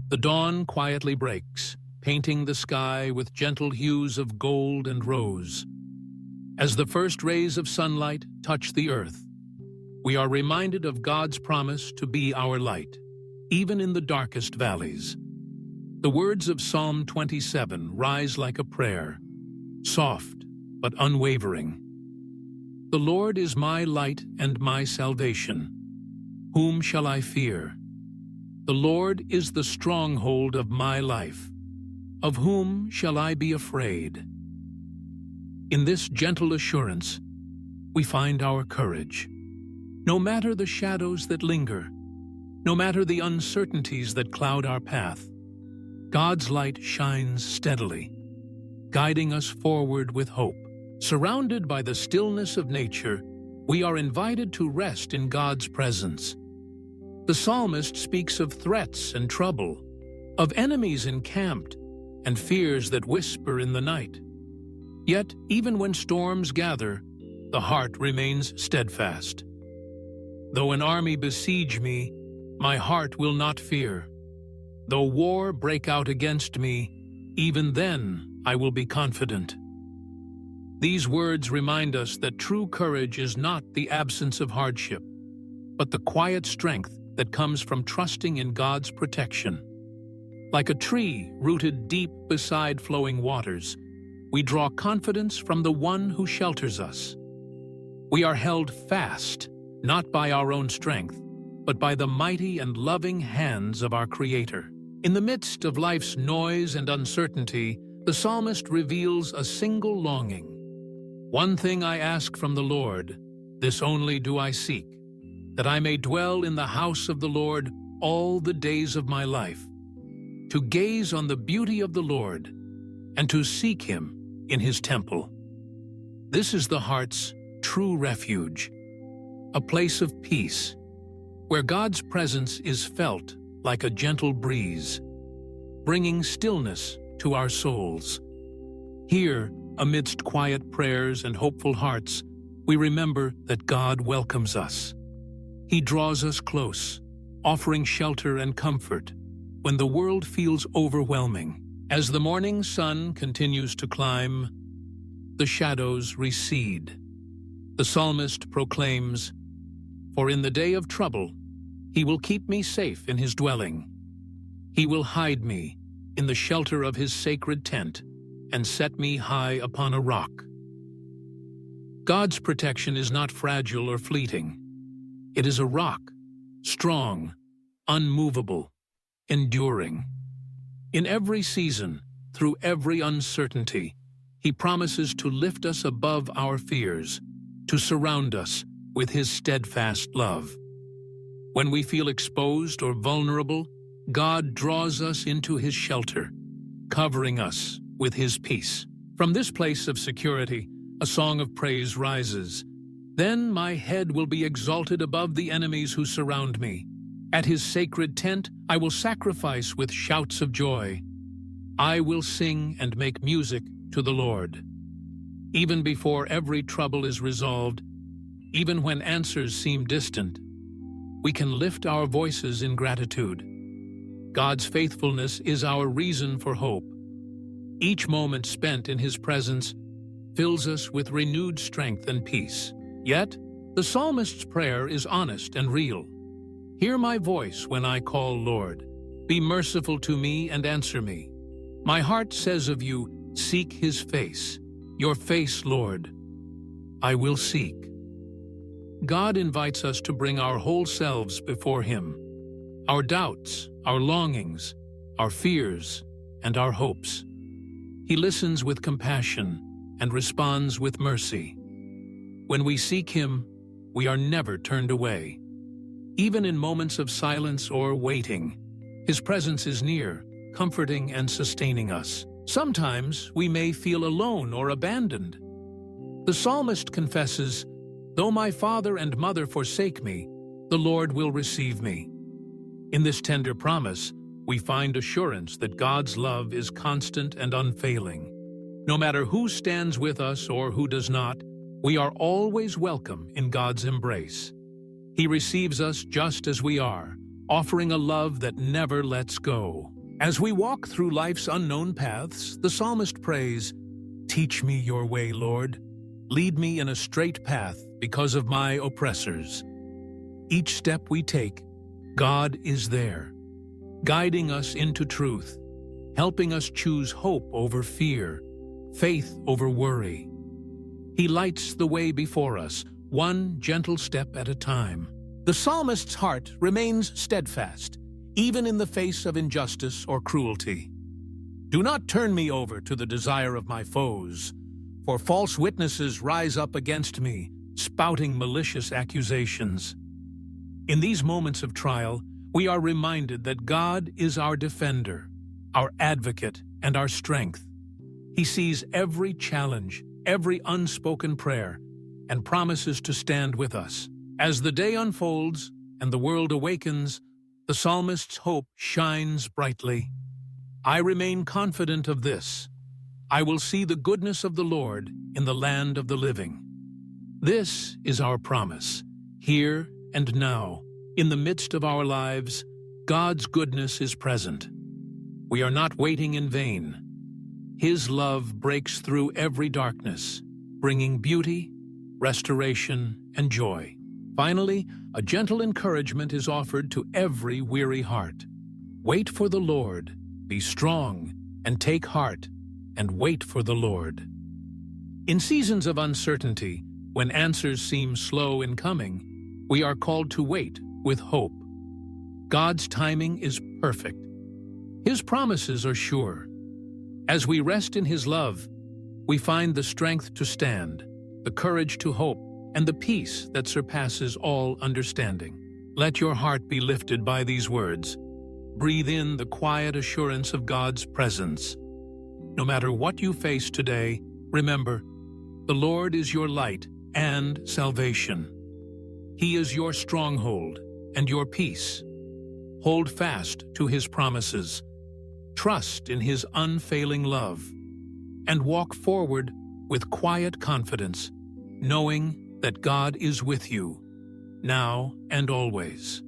The dawn quietly breaks, painting the sky with gentle hues of gold and rose. As the first rays of sunlight touch the earth, we are reminded of God's promise to be our light, even in the darkest valleys. The words of Psalm 27 rise like a prayer, soft but unwavering. The Lord is my light and my salvation. Whom shall I fear? The Lord is the stronghold of my life. Of whom shall I be afraid? In this gentle assurance, we find our courage. No matter the shadows that linger, no matter the uncertainties that cloud our path, God's light shines steadily, guiding us forward with hope. Surrounded by the stillness of nature, we are invited to rest in God's presence. The psalmist speaks of threats and trouble, of enemies encamped, and fears that whisper in the night. Yet, even when storms gather, the heart remains steadfast. Though an army besiege me, my heart will not fear. Though war break out against me, even then I will be confident. These words remind us that true courage is not the absence of hardship, but the quiet strength that comes from trusting in God's protection. Like a tree rooted deep beside flowing waters, we draw confidence from the one who shelters us. We are held fast, not by our own strength, but by the mighty and loving hands of our Creator. In the midst of life's noise and uncertainty, the psalmist reveals a single longing. One thing I ask from the Lord, this only do I seek, that I may dwell in the house of the Lord all the days of my life, to gaze on the beauty of the Lord and to seek Him in His temple. This is the heart's true refuge, a place of peace, where God's presence is felt like a gentle breeze, bringing stillness to our souls. Here, amidst quiet prayers and hopeful hearts, we remember that God welcomes us. He draws us close, offering shelter and comfort when the world feels overwhelming. As the morning sun continues to climb, the shadows recede. The psalmist proclaims, "For in the day of trouble, He will keep me safe in His dwelling. He will hide me in the shelter of His sacred tent and set me high upon a rock." God's protection is not fragile or fleeting. It is a rock, strong, unmovable, enduring. In every season, through every uncertainty, He promises to lift us above our fears, to surround us with His steadfast love. When we feel exposed or vulnerable, God draws us into His shelter, covering us with His peace. From this place of security, a song of praise rises. Then my head will be exalted above the enemies who surround me. At His sacred tent, I will sacrifice with shouts of joy. I will sing and make music to the Lord. Even before every trouble is resolved, even when answers seem distant, we can lift our voices in gratitude. God's faithfulness is our reason for hope. Each moment spent in His presence fills us with renewed strength and peace. Yet, the psalmist's prayer is honest and real. Hear my voice when I call, Lord. Be merciful to me and answer me. My heart says of you, seek His face. Your face, Lord, I will seek. God invites us to bring our whole selves before Him. Our doubts, our longings, our fears, and our hopes. He listens with compassion and responds with mercy. When we seek Him, we are never turned away. Even in moments of silence or waiting, His presence is near, comforting and sustaining us. Sometimes we may feel alone or abandoned. The psalmist confesses, "Though my father and mother forsake me, the Lord will receive me." In this tender promise, we find assurance that God's love is constant and unfailing. No matter who stands with us or who does not, we are always welcome in God's embrace. He receives us just as we are, offering a love that never lets go. As we walk through life's unknown paths, the psalmist prays, "Teach me your way, Lord. Lead me in a straight path because of my oppressors." Each step we take, God is there, guiding us into truth, helping us choose hope over fear, faith over worry. He lights the way before us, one gentle step at a time. The psalmist's heart remains steadfast, even in the face of injustice or cruelty. "Do not turn me over to the desire of my foes, for false witnesses rise up against me, spouting malicious accusations." In these moments of trial, we are reminded that God is our defender, our advocate, and our strength. He sees every challenge, every unspoken prayer, and promises to stand with us. As the day unfolds and the world awakens, the psalmist's hope shines brightly. "I remain confident of this. I will see the goodness of the Lord in the land of the living." This is our promise. Here and now, in the midst of our lives, God's goodness is present. We are not waiting in vain. His love breaks through every darkness, bringing beauty, restoration, and joy. Finally, a gentle encouragement is offered to every weary heart. Wait for the Lord, be strong, and take heart, and wait for the Lord. In seasons of uncertainty, when answers seem slow in coming, we are called to wait with hope. God's timing is perfect. His promises are sure. As we rest in His love, we find the strength to stand, the courage to hope, and the peace that surpasses all understanding. Let your heart be lifted by these words. Breathe in the quiet assurance of God's presence. No matter what you face today, remember, the Lord is your light and salvation. He is your stronghold and your peace. Hold fast to His promises. Trust in His unfailing love. And walk forward with quiet confidence, knowing that God is with you, now and always.